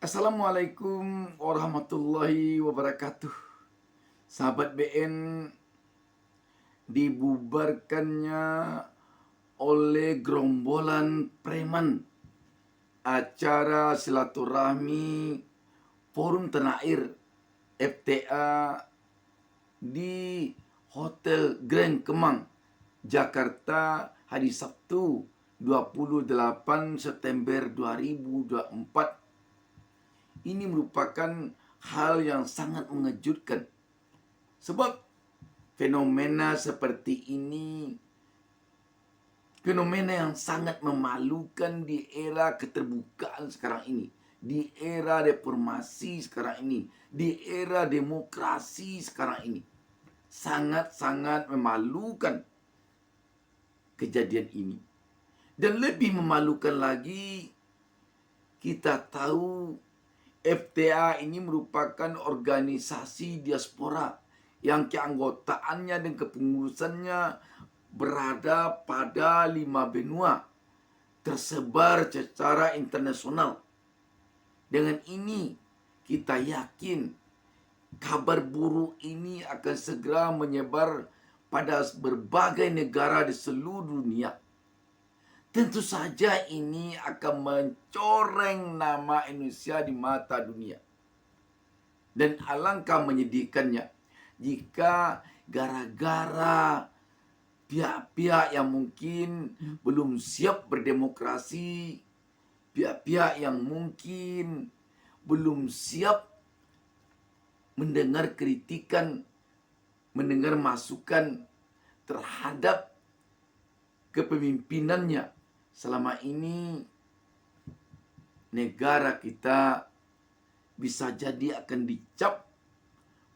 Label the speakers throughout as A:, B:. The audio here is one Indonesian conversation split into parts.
A: Assalamualaikum warahmatullahi wabarakatuh. Sahabat BN, dibubarkannya oleh gerombolan preman acara silaturahmi Forum Tanah Air FTA di Hotel Grand Kemang, Jakarta hari Sabtu 28 September 2024. Ini merupakan hal yang sangat mengejutkan. Sebab fenomena seperti ini, fenomena yang sangat memalukan di era keterbukaan sekarang ini, di era reformasi sekarang ini, di era demokrasi sekarang ini. Sangat-sangat memalukan kejadian ini. Dan lebih memalukan lagi, kita tahu FTA ini merupakan organisasi diaspora yang keanggotaannya dan kepengurusannya berada pada 5 benua, tersebar secara internasional. Dengan ini, kita yakin kabar buruk ini akan segera menyebar pada berbagai negara di seluruh dunia. Tentu saja ini akan mencoreng nama Indonesia di mata dunia. Dan alangkah menyedihkannya jika gara-gara pihak-pihak yang mungkin belum siap berdemokrasi, pihak-pihak yang mungkin belum siap mendengar kritikan, mendengar masukan terhadap kepemimpinannya. Selama ini negara kita bisa jadi akan dicap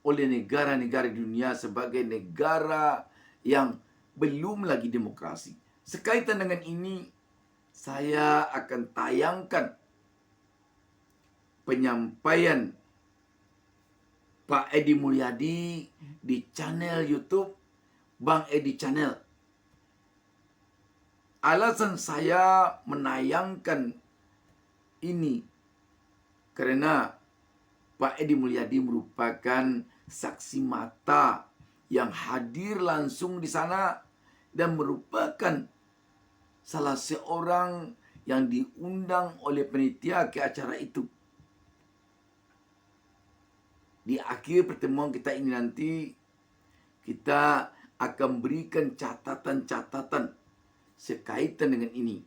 A: oleh negara-negara di dunia sebagai negara yang belum lagi demokrasi. Sekaitan dengan ini, saya akan tayangkan penyampaian Pak Edi Mulyadi di channel YouTube Bang Edi Channel. Alasan saya menayangkan ini karena Pak Edi Mulyadi merupakan saksi mata yang hadir langsung di sana dan merupakan salah seorang yang diundang oleh panitia ke acara itu. Di akhir pertemuan kita ini nanti, kita akan berikan catatan-catatan sekaitan dengan ini.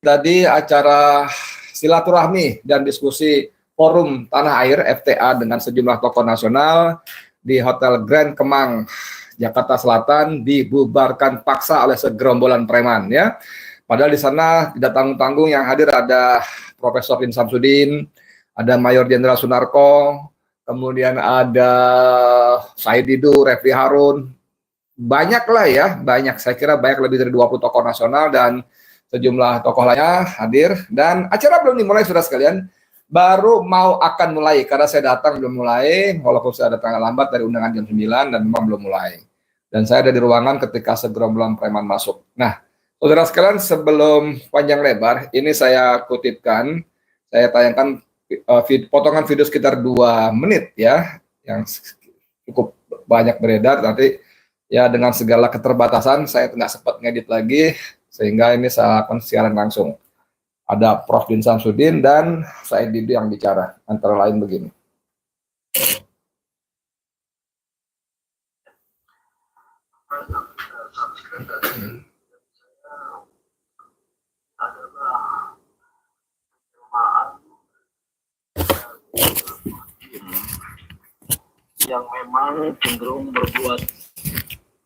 B: Tadi acara silaturahmi dan diskusi Forum Tanah Air FTA dengan sejumlah tokoh nasional di Hotel Grand Kemang, Jakarta Selatan dibubarkan paksa oleh segerombolan preman ya. Padahal di sana tidak tanggung-tanggung, yang hadir ada Profesor Din Samsudin, ada Mayor Jenderal Sunarko, kemudian ada Said Didu, Refli Harun, banyak lah ya, banyak. Saya kira banyak, lebih dari 20 tokoh nasional dan sejumlah tokoh lainnya hadir. Dan acara belum dimulai, saudara sekalian. Baru mau akan mulai, karena saya datang belum mulai, walaupun saya datang lambat dari undangan jam 9 dan memang belum mulai. Dan saya ada di ruangan ketika segerombolan preman masuk. Nah, saudara sekalian, sebelum panjang lebar, ini saya kutipkan, saya tayangkan potongan video sekitar 2 menit ya, yang cukup banyak beredar. Nanti ya dengan segala keterbatasan saya nggak sempat ngedit lagi, sehingga ini saya akan siaran langsung. Ada Prof. Din Samsudin dan Said Didu yang bicara, antara lain begini.
C: yang memang cenderung berbuat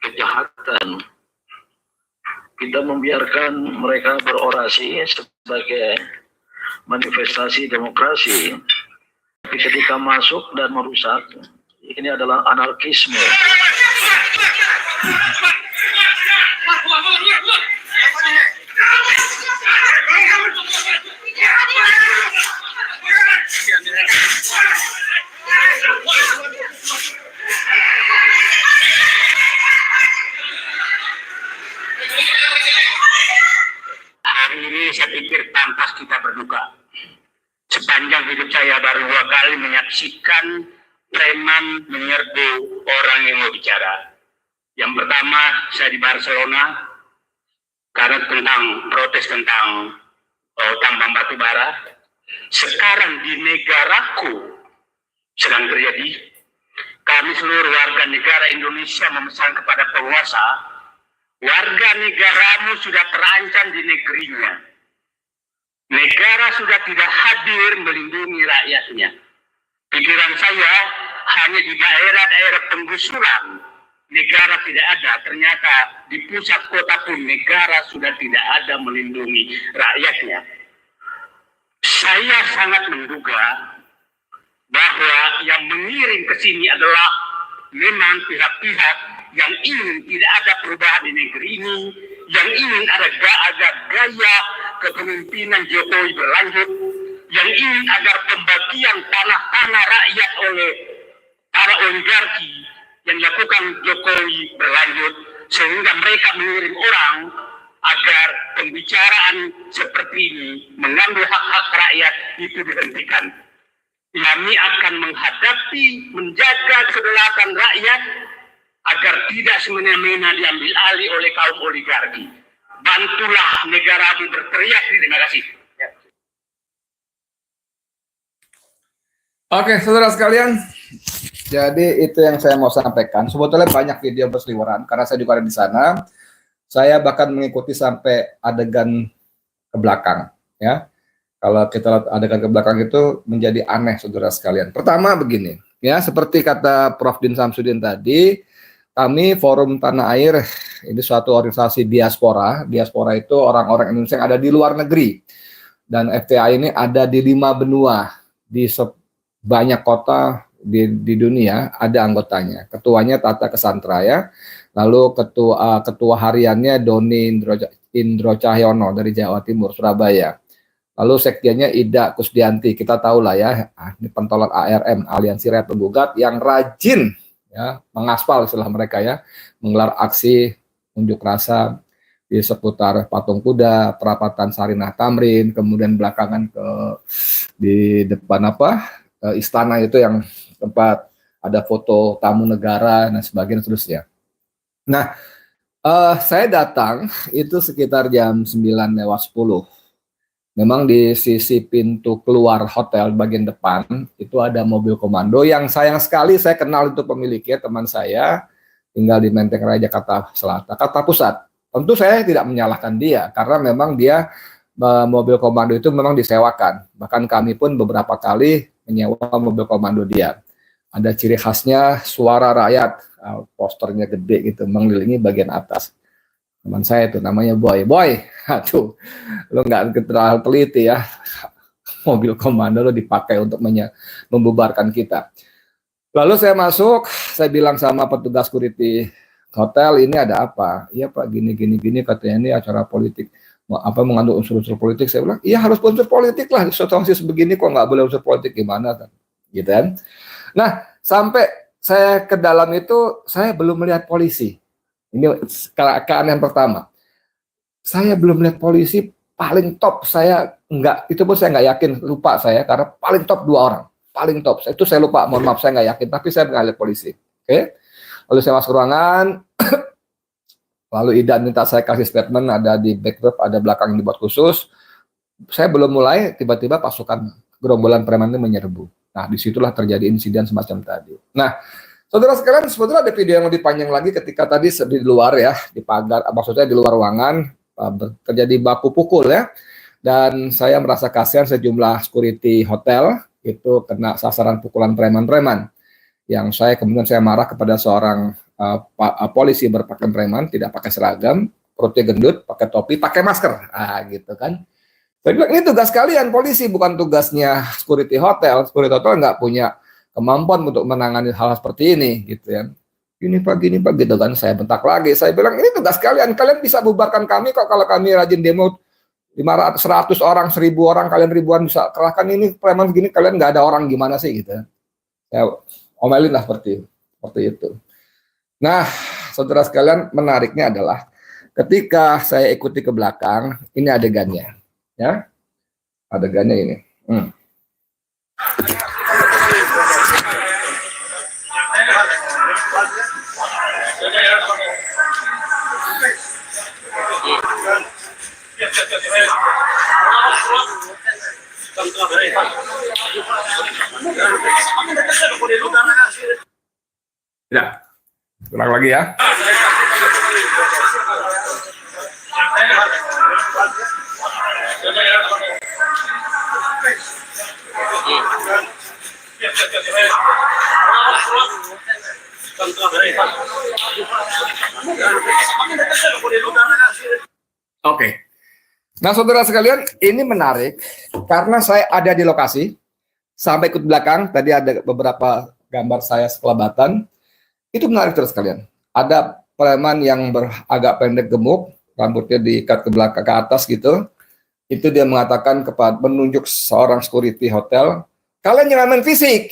C: kejahatan. Kita membiarkan mereka berorasi sebagai manifestasi demokrasi. Tapi ketika masuk dan merusak, ini adalah anarkisme.
D: Hari ini saya pikir pantas kita berduka. Sepanjang hidup saya baru 2 kali menyaksikan preman menyerbu orang yang mau bicara. Yang pertama saya di Barcelona karena tentang protes tentang tambang batu bara. Sekarang di negaraku sedang terjadi. Kami seluruh warga negara Indonesia memesan kepada penguasa, warga negaramu sudah terancam di negerinya. Negara sudah tidak hadir melindungi rakyatnya. Pikiran saya hanya di daerah-daerah penggusuran negara tidak ada. Ternyata di pusat kota pun negara sudah tidak ada melindungi rakyatnya. Saya sangat menduga bahwa yang mengiring ke sini adalah memang pihak-pihak yang ingin tidak ada perubahan di negeri ini, yang ingin ada gaya kepemimpinan Jokowi berlanjut, yang ingin agar pembagian tanah-tanah rakyat oleh para oligarki yang dilakukan Jokowi berlanjut, sehingga mereka mengirim orang agar pembicaraan seperti ini mengambil hak-hak rakyat itu dihentikan. Kami akan menghadapi, menjaga kedaulatan rakyat agar tidak semena-mena diambil alih oleh kaum oligarki. Bantulah negara ini berteriak. Terima kasih.
B: Oke, saudara sekalian. Jadi itu yang saya mau sampaikan. Sebetulnya banyak video berseliweran karena saya juga ada di sana. Saya bahkan mengikuti sampai adegan ke belakang, ya. Kalau kita lihat adegan ke belakang itu menjadi aneh, saudara sekalian. Pertama begini, ya, seperti kata Prof. Din Samsudin tadi, kami Forum Tanah Air ini suatu organisasi diaspora. Diaspora itu orang-orang Indonesia yang ada di luar negeri. Dan FTA ini ada di 5 benua, di banyak kota di dunia ada anggotanya. Ketuanya Tata Kesantra, ya. Lalu ketua hariannya Doni Indro Cahyono dari Jawa Timur, Surabaya. Lalu sekjennya Ida Kusdianti, kita tahu lah ya, ini pentolan ARM, Aliansi Rakyat Penggugat, yang rajin ya mengaspal istilah mereka ya, menggelar aksi unjuk rasa di seputar Patung Kuda, perapatan Sarinah Tamrin, kemudian belakangan di depan istana itu yang tempat ada foto tamu negara dan sebagainya seterusnya. Nah, saya datang itu sekitar jam 9:10. Memang di sisi pintu keluar hotel bagian depan itu ada mobil komando yang sayang sekali saya kenal itu pemiliknya, teman saya tinggal di Menteng Raya, Jakarta Pusat. Tentu saya tidak menyalahkan dia karena memang dia mobil komando itu memang disewakan. Bahkan kami pun beberapa kali menyewa mobil komando dia. Ada ciri khasnya suara rakyat, posternya gede gitu mengelilingi bagian atas. Teman saya itu namanya Boy, aduh, lo nggak terlalu teliti ya, mobil komando lo dipakai untuk membubarkan kita. Lalu saya masuk, saya bilang sama petugas security hotel, ini ada apa? Iya Pak, gini, katanya ini acara politik, mengandung unsur-unsur politik. Saya bilang, iya harus unsur politik lah, di situasi sebegini kok nggak boleh unsur politik, gimana kan? Gitu kan? Nah, sampai saya ke dalam itu, saya belum melihat polisi. Ini keanehan pertama. Saya belum lihat polisi, paling top saya enggak, itu pun saya nggak yakin, lupa saya, karena paling top 2 orang. Paling top, itu saya lupa, mohon maaf, saya nggak yakin, tapi saya nggak lihat polisi. Oke? Lalu saya masuk ruangan, lalu Ida minta saya kasih statement, ada di backdrop, ada belakang yang dibuat khusus. Saya belum mulai, tiba-tiba pasukan gerombolan preman itu menyerbu. Nah, disitulah terjadi insiden semacam tadi. Nah, saudara sekalian, sebetulnya ada video yang lebih panjang lagi ketika tadi di luar ya, di pagar, maksudnya di luar ruangan, terjadi baku pukul ya. Dan saya merasa kasihan sejumlah security hotel itu kena sasaran pukulan preman-preman. yang kemudian saya marah kepada seorang polisi berpakaian preman, tidak pakai seragam, perutnya gendut, pakai topi, pakai masker, gitu kan. Saya bilang ini tugas kalian polisi, bukan tugasnya security hotel. Security hotel nggak punya kemampuan untuk menangani hal seperti ini, gitu ya. Gini pak, gitu kan. Saya bentak lagi. Saya bilang ini tugas kalian. Kalian bisa bubarkan kami kok kalau kami rajin demo 500, 100 orang, 1000 orang, kalian ribuan bisa kerahkan ini preman gini. Kalian nggak ada orang gimana sih gitu. Saya omelin lah seperti itu. Nah, saudara sekalian, menariknya adalah ketika saya ikuti ke belakang, ini adegannya, ya, adegannya ini. Ya, ulang lagi ya. Oke. Nah, saudara sekalian, ini menarik karena saya ada di lokasi, sampai ikut belakang, tadi ada beberapa gambar saya sekelabatan, itu menarik terus sekalian. Ada preman yang agak pendek gemuk, rambutnya diikat ke belakang ke atas gitu, itu dia mengatakan menunjuk seorang security hotel, kalian jangan main fisik,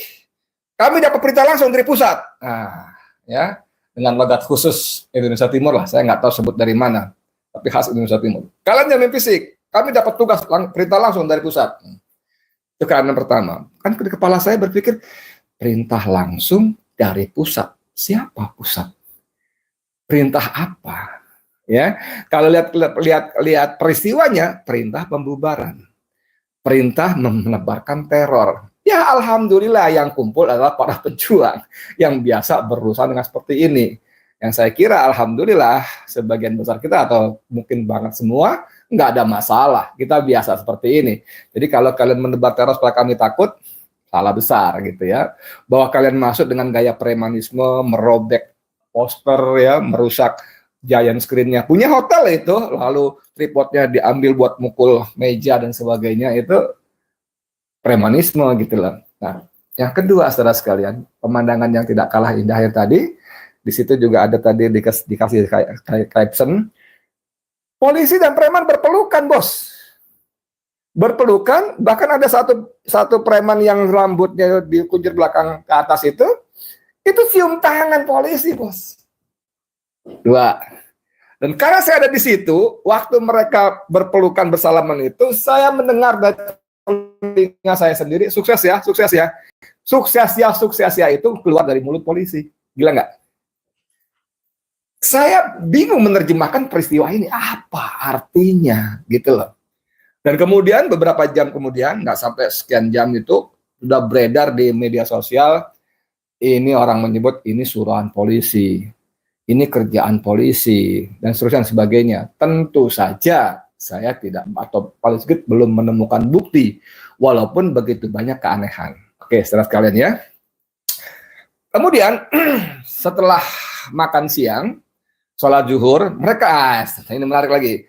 B: kami dapat perintah langsung dari pusat. Nah, ya, dengan logat khusus Indonesia Timur lah, saya nggak tahu sebut dari mana, tapi khas Indonesia Timur. Kalian jangan main fisik, kami dapat tugas perintah langsung dari pusat. Itu karena pertama, kan di kepala saya berpikir perintah langsung dari pusat. Siapa pusat? Perintah apa? Ya, kalau lihat peristiwanya, perintah pembubaran, perintah menebarkan teror. Ya, alhamdulillah yang kumpul adalah para pejuang yang biasa berurusan dengan seperti ini. Yang saya kira alhamdulillah sebagian besar kita atau mungkin banget semua nggak ada masalah. Kita biasa seperti ini. Jadi kalau kalian menebar teror supaya kami takut, salah besar gitu ya. Bahwa kalian masuk dengan gaya premanisme, merobek poster ya, merusak giant screen-nya. Punya hotel itu, lalu tripodnya diambil buat mukul meja dan sebagainya, itu premanisme gitu loh. Nah, yang kedua saudara sekalian, pemandangan yang tidak kalah indah yang tadi, di situ juga ada tadi dikasih caption, polisi dan preman berpelukan, bos. Berpelukan, bahkan ada satu preman yang rambutnya dikuncir belakang ke atas itu cium tangan polisi, bos. Dua. Dan karena saya ada di situ, waktu mereka berpelukan bersalaman itu, saya mendengar dari telinga saya sendiri, sukses ya, itu keluar dari mulut polisi. Gila nggak? Saya bingung menerjemahkan peristiwa ini, apa artinya, gitu loh. Dan kemudian beberapa jam kemudian, nggak sampai sekian jam itu, sudah beredar di media sosial, ini orang menyebut ini suruhan polisi, ini kerjaan polisi, dan seterusnya dan sebagainya. Tentu saja saya tidak, atau paling sedikit belum menemukan bukti, walaupun begitu banyak keanehan. Oke, setelah sekalian ya. Kemudian, setelah makan siang, sholat zuhur, mereka, ini menarik lagi,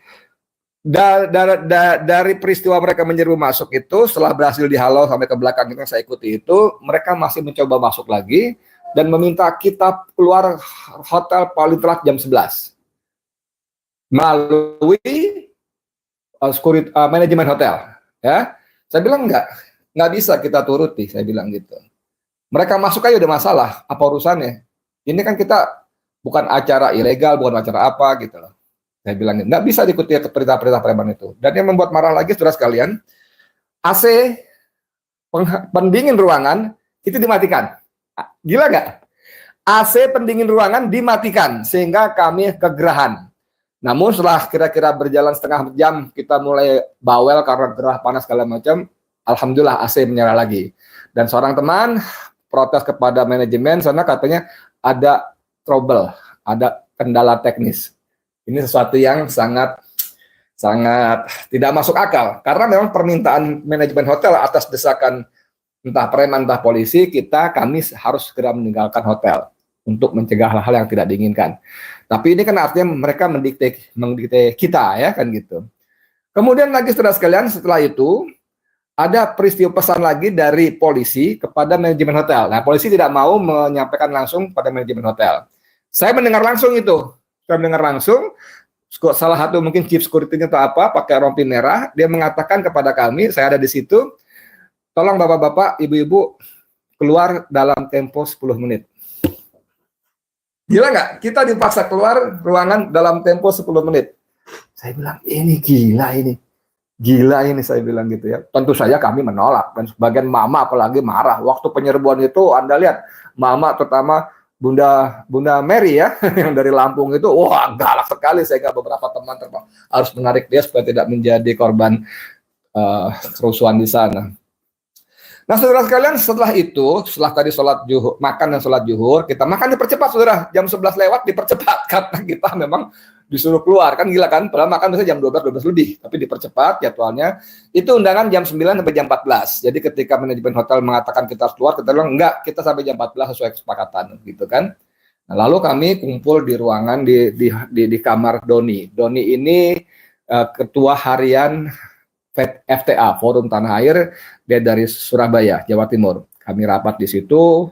B: dari peristiwa mereka menyerbu masuk itu, setelah berhasil dihalau sampai ke belakang itu saya ikuti itu, mereka masih mencoba masuk lagi dan meminta kita keluar hotel paling telat jam 11 melalui manajemen hotel. Ya, saya bilang nggak bisa kita turuti, saya bilang gitu. Mereka masuk aja udah masalah, apa urusannya? Ini kan kita bukan acara ilegal, bukan acara apa gitu loh. Saya bilang nggak bisa diikuti perintah-perintah preman itu. Dan yang membuat marah lagi, saudara sekalian, AC pendingin ruangan itu dimatikan. Gila nggak? AC pendingin ruangan dimatikan sehingga kami kegerahan. Namun setelah kira-kira berjalan setengah jam, kita mulai bawel karena gerah panas segala macam. Alhamdulillah AC menyala lagi. Dan seorang teman protes kepada manajemen karena katanya ada trouble, ada kendala teknis. Ini sesuatu yang sangat tidak masuk akal karena memang permintaan manajemen hotel atas desakan entah preman, entah polisi, kami harus segera meninggalkan hotel untuk mencegah hal-hal yang tidak diinginkan. Tapi ini kan artinya mereka mendikte kita, ya kan gitu. Kemudian lagi saudara sekalian, setelah itu ada peristiwa pesan lagi dari polisi kepada manajemen hotel. Nah, polisi tidak mau menyampaikan langsung pada manajemen hotel. Saya mendengar langsung itu. Saya mendengar langsung, salah satu mungkin chief security-nya atau apa, pakai rompi merah, dia mengatakan kepada kami, saya ada di situ, tolong bapak-bapak, ibu-ibu, keluar dalam tempo 10 menit. Gila nggak? Kita dipaksa keluar ruangan dalam tempo 10 menit. Saya bilang, ini gila ini. Gila ini, saya bilang gitu ya. Tentu saja kami menolak, dan sebagian mama apalagi marah. Waktu penyerbuan itu Anda lihat, mama terutama Bunda Mary ya, yang dari Lampung itu, wah galak sekali, sehingga beberapa teman harus menarik dia supaya tidak menjadi korban kerusuhan di sana. Nah, saudara sekalian, setelah itu, setelah tadi sholat zuhur, makan dan sholat zuhur, kita makan dipercepat, saudara. Jam 11 lewat dipercepat, karena kita memang disuruh keluar, kan gila kan, padahal makan biasanya jam 12 lebih, tapi dipercepat jadwalnya. Itu undangan jam 9 sampai jam 14. Jadi ketika manajemen hotel mengatakan kita harus keluar, kita bilang enggak, kita sampai jam 14 sesuai kesepakatan, gitu kan. Nah, lalu kami kumpul di ruangan di kamar Doni. Doni ini ketua harian FTA, Forum Tanah Air, dia dari Surabaya, Jawa Timur. Kami rapat di situ.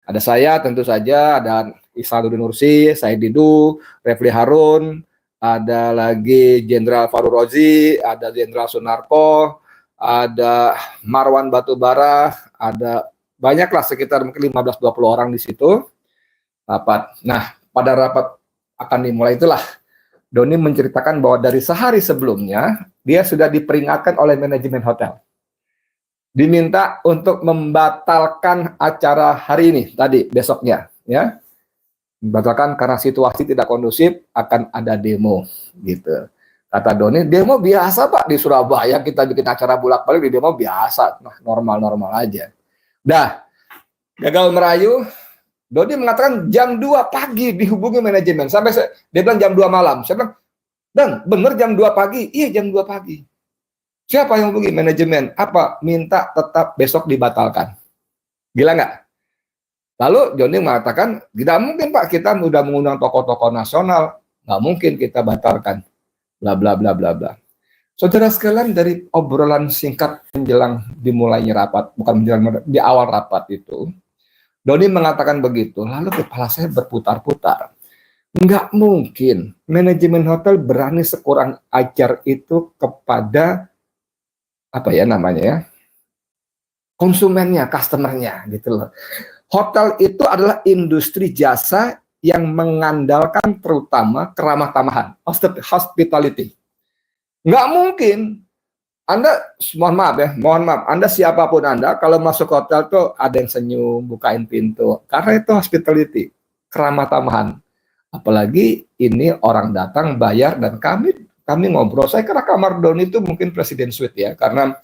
B: Ada saya tentu saja, ada Ihsanuddin Nursi, Said Didu, Refli Harun, ada lagi Jenderal Fahru Rozi, ada Jenderal Sunarko, ada Marwan Batubara, ada banyaklah sekitar mungkin 15-20 orang di situ rapat. Nah, pada rapat akan dimulai itulah Doni menceritakan bahwa dari sehari sebelumnya dia sudah diperingatkan oleh manajemen hotel. Diminta untuk membatalkan acara hari ini tadi besoknya, ya. Membatalkan karena situasi tidak kondusif, akan ada demo gitu. Kata Doni, demo biasa Pak di Surabaya, kita bikin acara bolak-balik di demo biasa, nah, normal-normal aja. Dah, gagal merayu, Doni mengatakan jam 2 pagi dihubungi manajemen, sampai dia bilang jam 2 malam. Saya bilang, Dan, bener jam 2 pagi? Iya, jam 2 pagi. Siapa yang hubungi? Manajemen. Apa? Minta tetap besok dibatalkan. Gila nggak? Lalu Joni mengatakan, tidak mungkin Pak, kita sudah mengundang tokoh-tokoh nasional, nggak mungkin kita batalkan. Bla bla bla bla bla. Saudara sekalian, dari obrolan singkat menjelang dimulainya rapat, bukan menjelang, di awal rapat itu, Doni mengatakan begitu, lalu kepala saya berputar-putar. Nggak mungkin manajemen hotel berani sekurang ajar itu kepada apa ya namanya ya, konsumennya, customernya gitu loh. Hotel itu adalah industri jasa yang mengandalkan terutama keramah tamahan, hospitality. Nggak mungkin Anda, mohon maaf, Anda siapapun Anda, kalau masuk hotel tuh ada yang senyum, bukain pintu, karena itu hospitality, keramah tamahan. Apalagi ini orang datang bayar dan kami ngobrol. Saya kira kamar Doni itu mungkin presiden suite ya, karena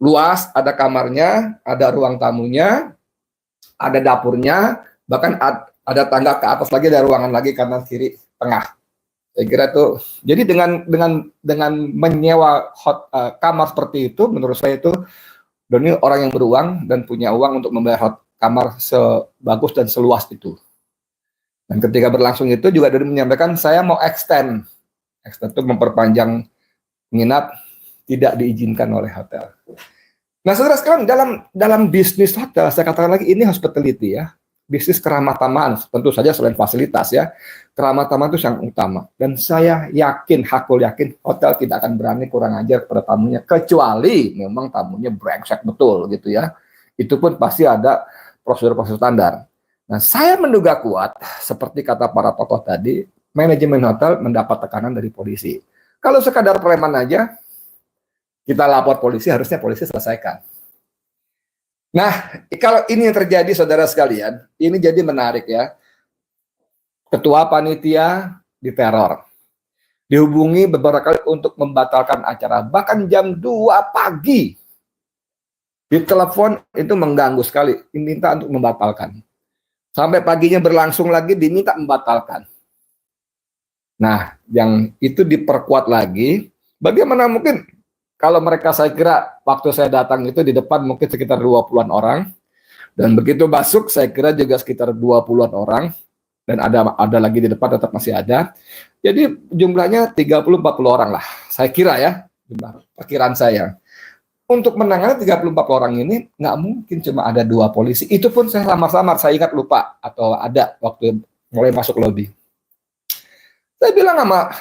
B: luas, ada kamarnya, ada ruang tamunya, ada dapurnya, bahkan ada tangga ke atas lagi, ada ruangan lagi kanan kiri tengah. Saya kira tuh, jadi dengan menyewa kamar seperti itu, menurut saya itu Doni orang yang beruang dan punya uang untuk membayar kamar sebagus dan seluas itu. Dan ketika berlangsung itu juga Doni menyampaikan saya mau extend itu memperpanjang menginap, tidak diizinkan oleh hotel. Nah, saudara sekalian, dalam bisnis hotel, saya katakan lagi ini hospitality ya, bisnis keramah tamahan, tentu saja selain fasilitas ya, keramah tamahan itu yang utama. Dan saya yakin, hakul yakin, hotel tidak akan berani kurang ajar kepada tamunya, kecuali memang tamunya brengsek betul gitu ya. Itu pun pasti ada prosedur-prosedur standar. Nah, saya menduga kuat, seperti kata para tokoh tadi, manajemen hotel mendapat tekanan dari polisi. Kalau sekadar preman aja, kita lapor polisi, harusnya polisi selesaikan. Nah, kalau ini yang terjadi, saudara sekalian, ini jadi menarik ya. Ketua panitia diteror. Dihubungi beberapa kali untuk membatalkan acara. Bahkan jam 2 pagi. Di telepon itu mengganggu sekali. Diminta untuk membatalkan. Sampai paginya berlangsung lagi, diminta membatalkan. Nah, yang itu diperkuat lagi. Bagaimana mungkin kalau mereka, saya kira waktu saya datang itu di depan mungkin sekitar 20-an orang, dan begitu masuk saya kira juga sekitar 20-an orang, dan ada lagi di depan tetap masih ada. Jadi jumlahnya 30-40 orang lah, saya kira ya, jumlah perkiraan saya. Untuk menangani 34 orang ini nggak mungkin cuma ada 2 polisi. Itu pun saya samar-samar, saya ingat lupa atau ada waktu mulai masuk lobi. Saya bilang sama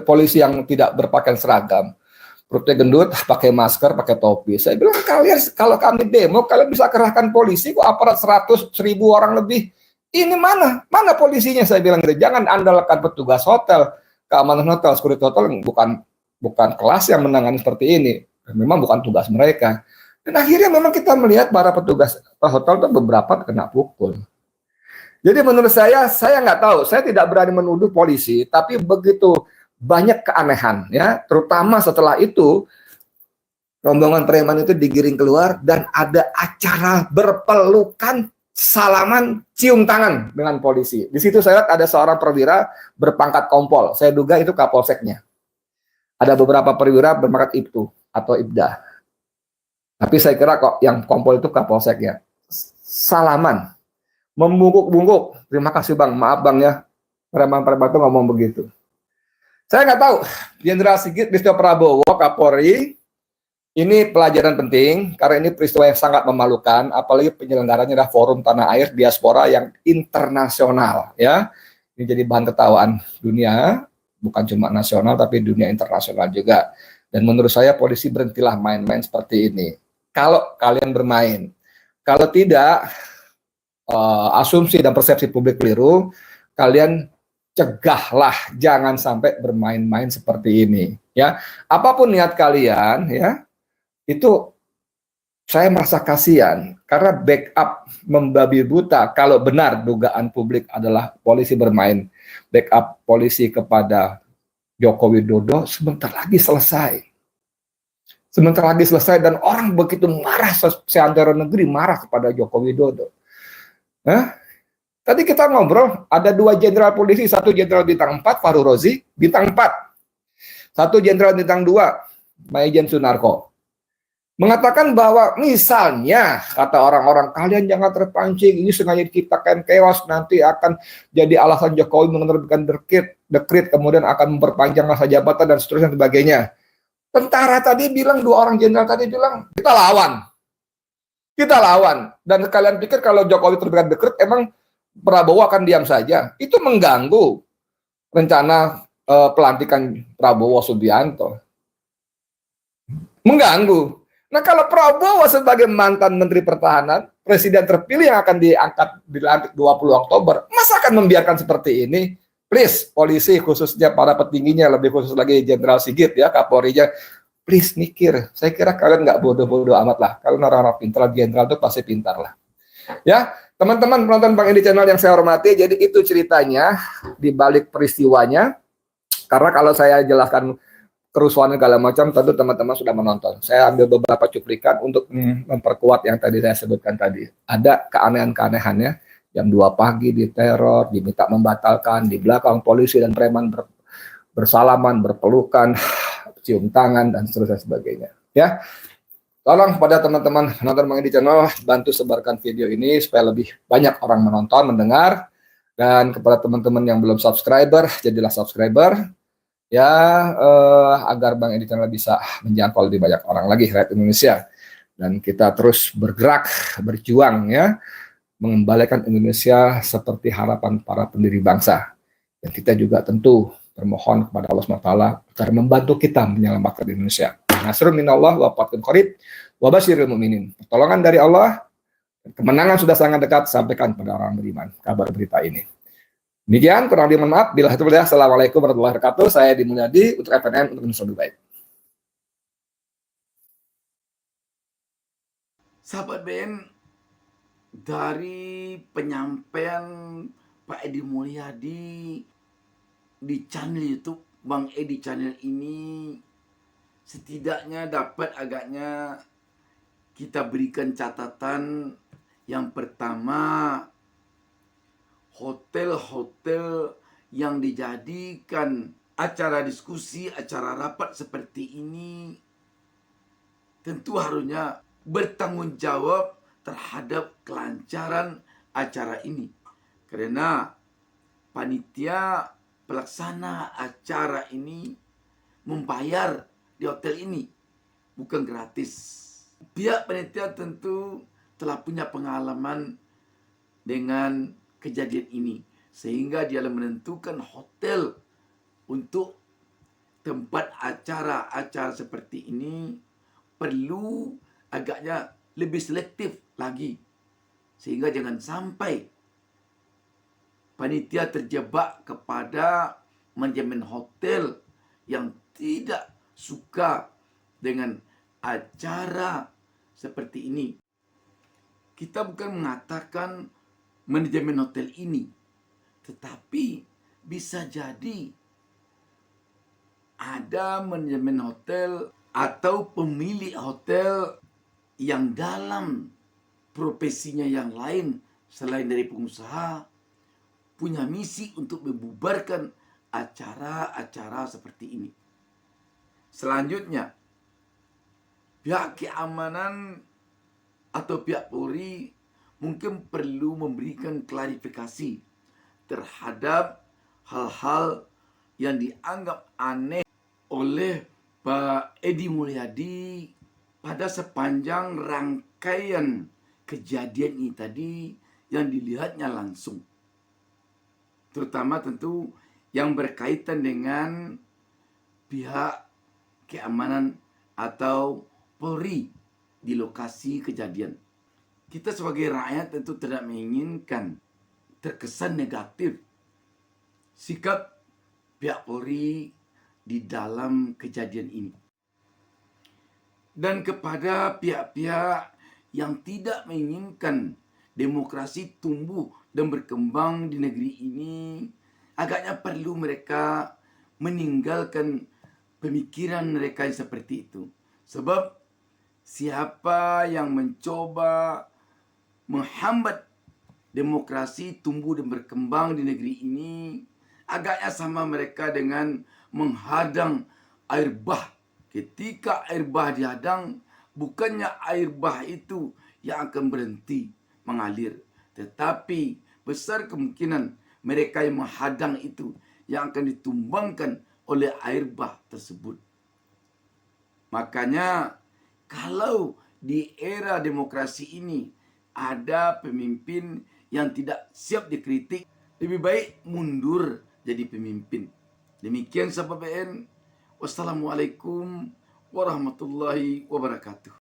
B: polisi yang tidak berpakaian seragam, perutnya gendut, pakai masker, pakai topi. Saya bilang, kalian kalau kami demo, kalian bisa kerahkan polisi kok, aparat 100.000 orang lebih. Ini mana polisinya? Saya bilang gitu. Jangan andalkan petugas hotel, keamanan hotel, security hotel, bukan kelas yang menangani seperti ini. Memang bukan tugas mereka. Dan akhirnya memang kita melihat para petugas hotel itu beberapa kena pukul. Jadi menurut saya nggak tahu, saya tidak berani menuduh polisi, tapi begitu banyak keanehan, ya, terutama setelah itu rombongan preman itu digiring keluar dan ada acara berpelukan, salaman, cium tangan dengan polisi. Di situ saya lihat ada seorang perwira berpangkat kompol, saya duga itu kapolseknya. Ada beberapa perwira berpangkat ibtu atau ibda, tapi saya kira kok yang kompol itu kapolseknya. Salaman, membungkuk-bungkuk, terima kasih bang, maaf bang ya, preman-preman itu ngomong begitu. Saya nggak tahu, Jenderal Sigit Listio Prabowo, Kapolri, ini pelajaran penting, karena ini peristiwa yang sangat memalukan, apalagi penyelenggaranya adalah Forum Tanah Air Diaspora yang internasional, ya. Ini jadi bahan tertawaan dunia, bukan cuma nasional, tapi dunia internasional juga. Dan menurut saya polisi berhentilah main-main seperti ini. Kalau kalian bermain, kalau tidak, asumsi dan persepsi publik keliru, kalian cegahlah, jangan sampai bermain-main seperti ini, ya. Apapun niat kalian, ya, itu saya merasa kasihan karena backup membabi buta. Kalau benar dugaan publik adalah polisi bermain, backup polisi kepada Joko Widodo sebentar lagi selesai. Sebentar lagi selesai dan orang begitu marah, seantero negeri marah kepada Joko Widodo. Tadi kita ngobrol, ada 2 jenderal polisi, 1 jenderal bintang 4, Fahru Rozi, bintang 4. 1 jenderal bintang 2, Maijen Sunarko. Mengatakan bahwa misalnya, kata orang-orang, kalian jangan terpancing, ini sengaja diciptakan chaos, nanti akan jadi alasan Jokowi menerbitkan dekret, kemudian akan memperpanjang masa jabatan dan seterusnya dan sebagainya. Tentara tadi bilang, 2 orang jenderal tadi bilang, kita lawan. Kita lawan. Dan kalian pikir kalau Jokowi terbitkan dekret, emang Prabowo akan diam saja? Itu mengganggu rencana pelantikan Prabowo Subianto. Mengganggu. Nah, kalau Prabowo sebagai mantan Menteri Pertahanan, presiden terpilih yang akan dilantik 20 Oktober, masa akan membiarkan seperti ini? Please, polisi khususnya para petingginya, lebih khusus lagi Jenderal Sigit ya, Kapolrinya, please mikir. Saya kira kalian nggak bodoh-bodoh amat lah. Kalian orang-orang pintar, jenderal itu pasti pintar lah. Ya, teman-teman penonton Bang Edi Channel yang saya hormati, jadi itu ceritanya di balik peristiwanya. Karena kalau saya jelaskan kerusuhan segala macam, tentu teman-teman sudah menonton. Saya ambil beberapa cuplikan untuk memperkuat yang tadi saya sebutkan tadi. Ada keanehan-keanehannya. Jam 2 pagi diteror, diminta membatalkan, di belakang polisi dan preman bersalaman, berpelukan, cium tangan, dan seterusnya sebagainya. Ya, tolong pada teman-teman menonton Bang Edi Channel, bantu sebarkan video ini supaya lebih banyak orang menonton, mendengar. Dan kepada teman-teman yang belum subscriber, jadilah subscriber. Ya, agar Bang Edi Channel bisa menjangkau lebih banyak orang lagi rakyat Indonesia. Dan kita terus bergerak, berjuang ya, mengembalikan Indonesia seperti harapan para pendiri bangsa. Dan kita juga tentu bermohon kepada Allah SWT agar membantu kita menyelamatkan Indonesia. Nasrun minallah wa fathun qarib wa basyiril mu'minin. Pertolongan dari Allah, kemenangan sudah sangat dekat, sampaikan pada orang beriman kabar berita ini. Demikian, kurang lebih mohon maaf. Bila itu Assalamualaikum warahmatullahi wabarakatuh. Saya Dimulyadi untuk FNN untuk Indonesia lebih baik.
A: Sahabat BN, dari penyampaian Pak Edi Mulyadi di channel YouTube Bang Edi Channel ini, setidaknya dapat agaknya kita berikan catatan. Yang pertama, hotel-hotel yang dijadikan acara diskusi, acara rapat seperti ini tentu harusnya bertanggung jawab terhadap kelancaran acara ini. Karena panitia pelaksana acara ini membayar di hotel ini, bukan gratis. Pihak panitia tentu telah punya pengalaman dengan kejadian ini, sehingga dia menentukan hotel untuk tempat acara-acara seperti ini perlu agaknya lebih selektif lagi, sehingga jangan sampai panitia terjebak kepada manajemen hotel yang tidak suka dengan acara seperti ini. Kita bukan mengatakan manajemen hotel ini, tetapi bisa jadi ada manajemen hotel atau pemilik hotel yang dalam profesinya yang lain selain dari pengusaha punya misi untuk membubarkan acara-acara seperti ini. Selanjutnya, pihak keamanan atau pihak Polri mungkin perlu memberikan klarifikasi terhadap hal-hal yang dianggap aneh oleh Pak Edi Mulyadi pada sepanjang rangkaian kejadian ini tadi yang dilihatnya langsung. Terutama tentu yang berkaitan dengan pihak keamanan atau Polri di lokasi kejadian. Kita sebagai rakyat tentu tidak menginginkan terkesan negatif sikap pihak Polri di dalam kejadian ini. Dan kepada pihak-pihak yang tidak menginginkan demokrasi tumbuh dan berkembang di negeri ini, agaknya perlu mereka meninggalkan pemikiran mereka yang seperti itu. Sebab siapa yang mencoba menghambat demokrasi tumbuh dan berkembang di negeri ini, agaknya sama mereka dengan menghadang air bah. Ketika air bah dihadang, bukannya air bah itu yang akan berhenti mengalir, tetapi besar kemungkinan mereka yang menghadang itu yang akan ditumbangkan oleh air bah tersebut. Makanya kalau di era demokrasi ini ada pemimpin yang tidak siap dikritik, lebih baik mundur jadi pemimpin. Demikian sahabat BN. Wassalamualaikum warahmatullahi wabarakatuh.